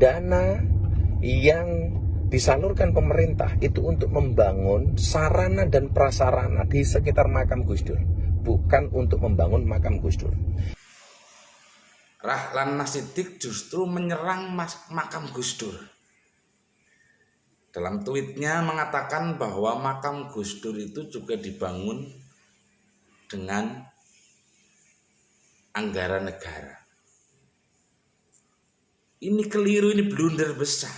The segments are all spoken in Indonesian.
dana yang disalurkan pemerintah itu untuk membangun sarana dan prasarana di sekitar makam Gus Dur, bukan untuk membangun makam Gus Dur. Rahlan Nasidik justru menyerang makam Gus Dur. Dalam tweetnya mengatakan bahwa makam Gus Dur itu juga dibangun dengan anggaran negara. Ini keliru, ini blunder besar.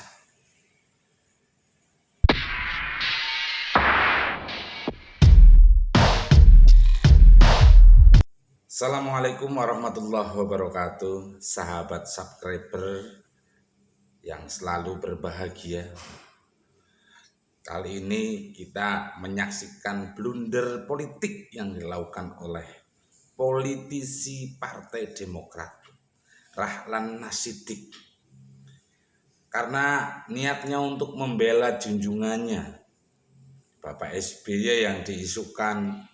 Assalamualaikum warahmatullahi wabarakatuh, sahabat subscriber yang selalu berbahagia. Kali ini kita menyaksikan blunder politik yang dilakukan oleh politisi Partai Demokrat, Rahlan Nasidik. Karena niatnya untuk membela junjungannya, Bapak SBY yang diisukan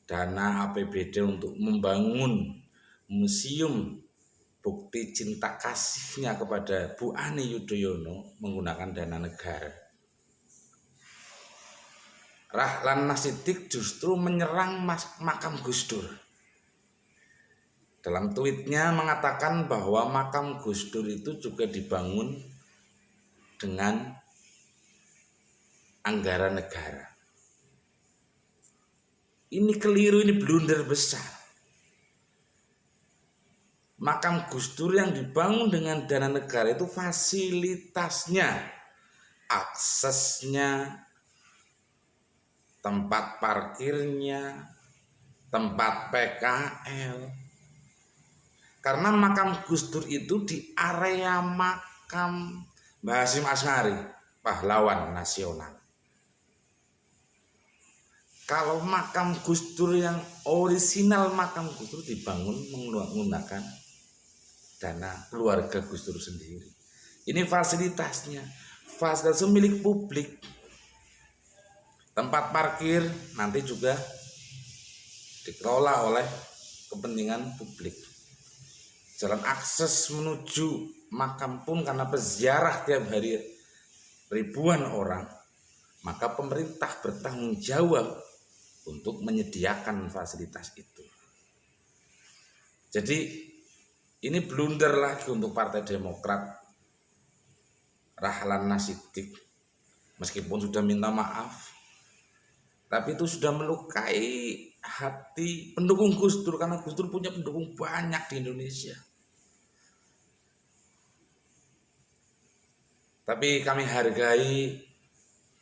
dana APBD untuk membangun museum bukti cinta kasihnya kepada Bu Ani Yudhoyono menggunakan dana negara. Rahlan Nasidik justru menyerang makam Gus Dur. Dalam tweetnya mengatakan bahwa makam Gus Dur itu juga dibangun dengan anggaran negara. Ini keliru, ini blunder besar. Makam Gus Dur yang dibangun dengan dana negara itu fasilitasnya, aksesnya, tempat parkirnya, tempat PKL. Karena makam Gus Dur itu di area makam Mbah Hasyim Asy'ari, pahlawan nasional. Kalau makam Gus Dur yang orisinal, makam Gus Dur dibangun menggunakan dana keluarga Gus Dur sendiri. Ini fasilitasnya, fasilitas milik publik. Tempat parkir nanti juga dikelola oleh kepentingan publik. Jalan akses menuju makam pun karena peziarah tiap hari ribuan orang, maka pemerintah bertanggung jawab untuk menyediakan fasilitas itu. Jadi ini blunder lagi untuk Partai Demokrat. Rahlan Nasidik meskipun sudah minta maaf, tapi itu sudah melukai hati pendukung Gus Dur, karena Gus Dur punya pendukung banyak di Indonesia. Tapi kami hargai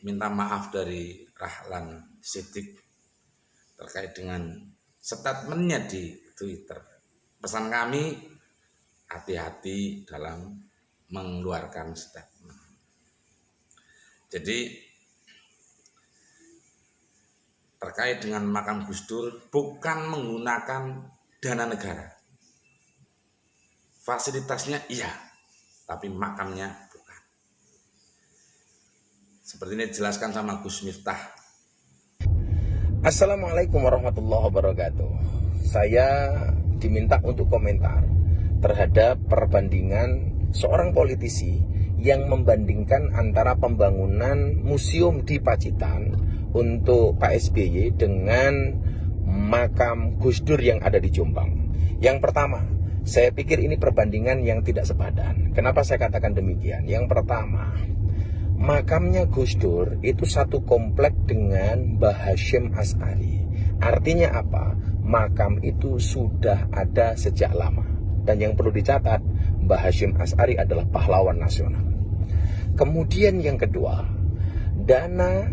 minta maaf dari Rahlan Nasidik terkait dengan statementnya di Twitter. Pesan kami, hati-hati dalam mengeluarkan statement. Jadi terkait dengan makam Gus Dur bukan menggunakan dana negara. Fasilitasnya iya, tapi makamnya bukan. Seperti ini dijelaskan sama Gus Miftah. Assalamualaikum warahmatullahi wabarakatuh. Saya diminta untuk komentar terhadap perbandingan seorang politisi yang membandingkan antara pembangunan museum di Pacitan untuk Pak SBY dengan makam Gus Dur yang ada di Jombang. Yang pertama, saya pikir ini perbandingan yang tidak sepadan. Kenapa saya katakan demikian? Yang pertama, makamnya Gus Dur itu satu komplek dengan Mbah Hasyim Asy'ari. Artinya apa? Makam itu sudah ada sejak lama. Dan yang perlu dicatat, Mbah Hasyim Asy'ari adalah pahlawan nasional. Kemudian yang kedua, dana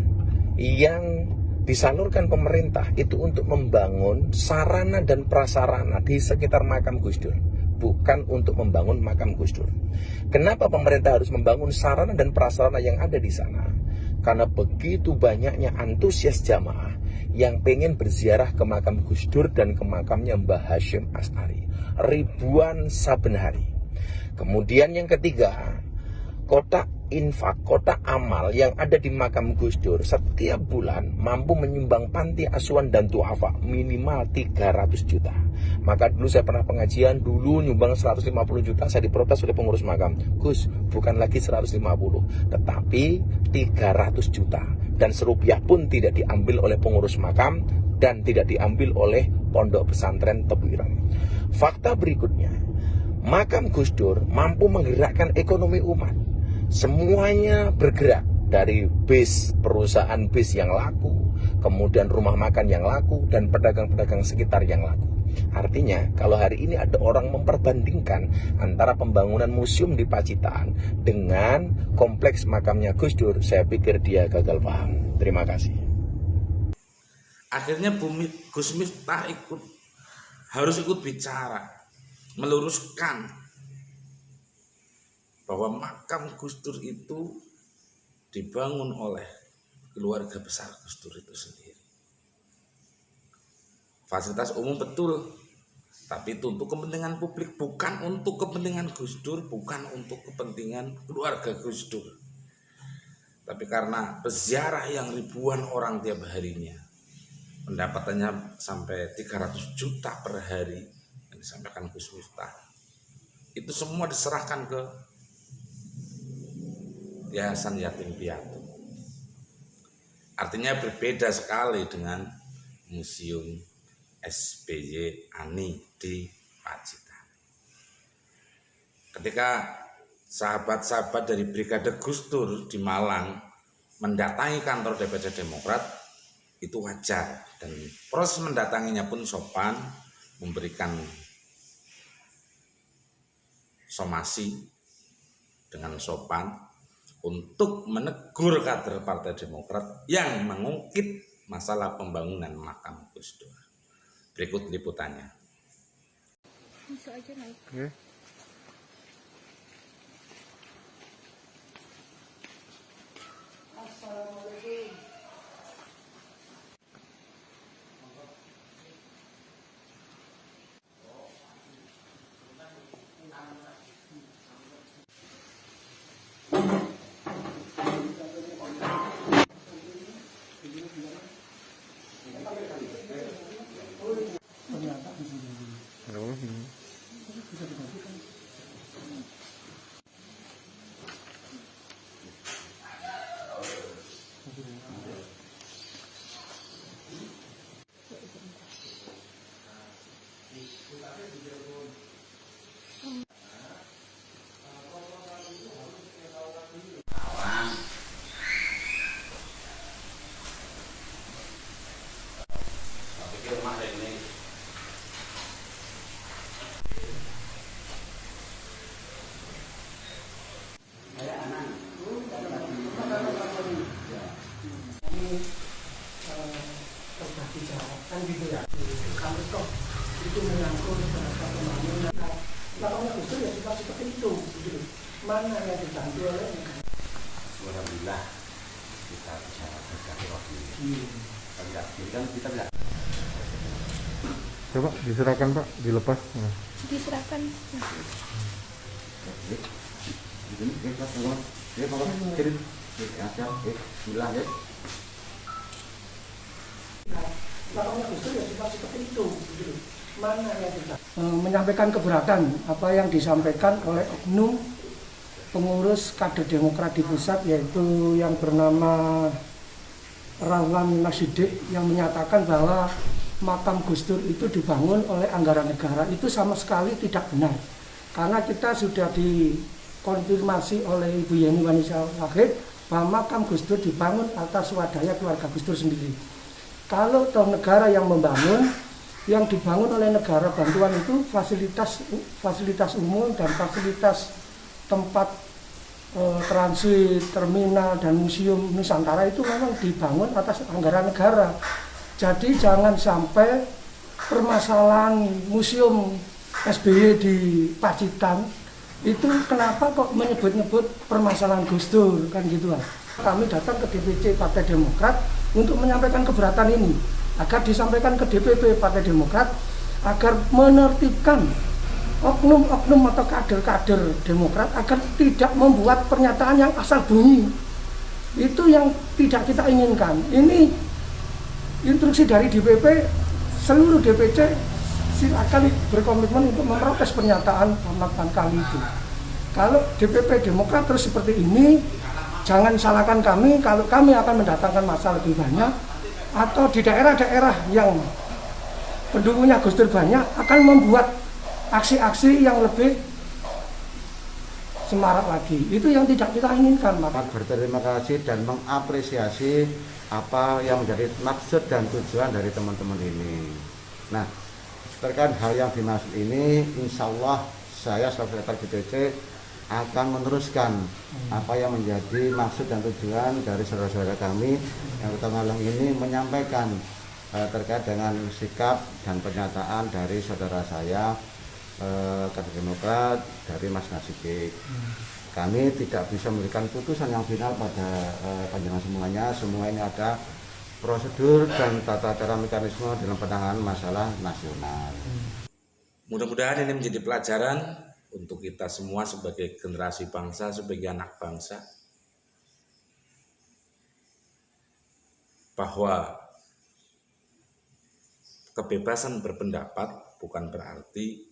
yang disalurkan pemerintah itu untuk membangun sarana dan prasarana di sekitar makam Gus Dur, bukan untuk membangun makam Gus Dur. Kenapa pemerintah harus membangun sarana dan prasarana yang ada di sana? Karena begitu banyaknya antusias jamaah yang pengen berziarah ke makam Gus Dur dan ke makamnya Mbah Hasyim Asy'ari. Ribuan saben hari. Kemudian yang ketiga, kotak infak kotak amal yang ada di makam Gus Dur setiap bulan mampu menyumbang panti asuhan dan duafa minimal 300 juta. Maka dulu saya pernah pengajian, dulu nyumbang 150 juta, saya diprotes oleh pengurus makam. Gus, bukan lagi 150, tetapi 300 juta. Dan serupiah pun tidak diambil oleh pengurus makam dan tidak diambil oleh pondok pesantren Tebu Ireng. Fakta berikutnya, makam Gus Dur mampu menggerakkan ekonomi umat. Semuanya bergerak, dari bis, perusahaan bis yang laku, kemudian rumah makan yang laku, dan pedagang-pedagang sekitar yang laku. Artinya, kalau hari ini ada orang memperbandingkan antara pembangunan museum di Pacitan dengan kompleks makamnya Gus Dur, saya pikir dia gagal paham. Terima kasih. Akhirnya Gus Miftah harus ikut bicara, meluruskan bahwa makam Gus Dur itu dibangun oleh keluarga besar Gus Dur itu sendiri. Fasilitas umum betul, tapi itu untuk kepentingan publik, bukan untuk kepentingan Gus Dur, bukan untuk kepentingan keluarga Gus Dur. Tapi karena peziarah yang ribuan orang tiap harinya, pendapatannya sampai 300 juta per hari yang disampaikan Gus Miftah, itu semua diserahkan ke Yayasan Yatim Piatu. Artinya berbeda sekali dengan Museum SBY Ani di Pacitan. Ketika sahabat-sahabat dari Brigade Gus Dur di Malang mendatangi kantor DPD Demokrat, itu wajar, dan proses mendatanginya pun sopan, memberikan somasi dengan sopan untuk menegur kader Partai Demokrat yang mengungkit masalah pembangunan makam Gus Dur. Berikut liputannya. Masuk aja naik. Okay. Kan gitu ya, kalau toh itu menyangkut terhadap pembangunan, makanya Gus Dur ya seperti itu, gitu. Mana yang dibantu oleh negara? Alhamdulillah kita bisa berkati waktu ini. Kan kita bisa. Coba diserahkan Pak, dilepas. Nah. Diserahkan. Ini kita tengok. Ya Pak, kirim. Ya, bismillah ya. Makanya Gus Dur ya seperti itu, gitu. Mana yang dibantu? Menyampaikan keberatan apa yang disampaikan oleh oknum pengurus kader Demokrat di pusat, yaitu yang bernama Rawan Nasidik, yang menyatakan bahwa makam Gus Dur itu dibangun oleh anggaran negara. Itu sama sekali tidak benar, karena kita sudah dikonfirmasi oleh Ibu Yeni Wanisa Wahid bahwa makam Gus Dur dibangun atas swadaya keluarga Gus Dur sendiri. Kalau toh negara yang membangun, yang dibangun oleh negara bantuan itu fasilitas umum dan fasilitas tempat transit, terminal, dan museum Nusantara itu memang dibangun atas anggaran negara. Jadi jangan sampai permasalahan museum SBY di Pacitan itu kenapa kok menyebut-nyebut permasalahan Gus Dur, kan gitu lah. Kami datang ke DPC Partai Demokrat untuk menyampaikan keberatan ini, agar disampaikan ke DPP Partai Demokrat agar menertibkan oknum-oknum atau kader-kader Demokrat agar tidak membuat pernyataan yang asal bunyi. Itu yang tidak kita inginkan. Ini instruksi dari DPP, seluruh DPC silakan berkomitmen untuk memprotes pernyataan Muhammad Bankali itu. Kalau DPP Demokrat terus seperti ini, jangan salahkan kami kalau kami akan mendatangkan massa lebih banyak, atau di daerah-daerah yang pendukungnya Gus Dur banyak akan membuat aksi-aksi yang lebih semarak lagi. Itu yang tidak kita inginkan, Pak. Berterima kasih dan mengapresiasi apa yang menjadi maksud dan tujuan dari teman-teman ini. Nah, terkait hal yang dimaksud ini, insya Allah saya selaku sekretariat DPC akan meneruskan apa yang menjadi maksud dan tujuan dari saudara-saudara kami yang Kota Ngalang ini, menyampaikan terkait dengan sikap dan pernyataan dari saudara saya kader Demokrat dari Mas Nasidik. Kami tidak bisa memberikan putusan yang final pada panjenengan semuanya. Semua ini ada prosedur dan tata cara mekanisme dalam penanganan masalah nasional. Mudah-mudahan ini menjadi pelajaran untuk kita semua sebagai generasi bangsa, sebagai anak bangsa, bahwa kebebasan berpendapat bukan berarti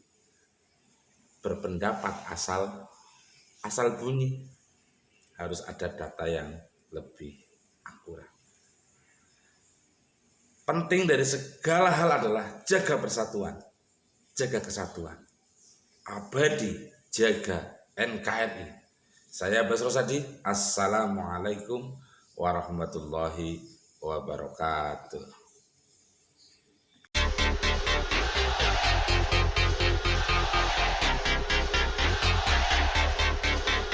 berpendapat asal bunyi. Harus ada data yang lebih akurat. Penting dari segala hal adalah jaga persatuan, jaga kesatuan, abadi, jaga NKRI. Saya Basro Sadi, Assalamualaikum warahmatullahi wabarakatuh.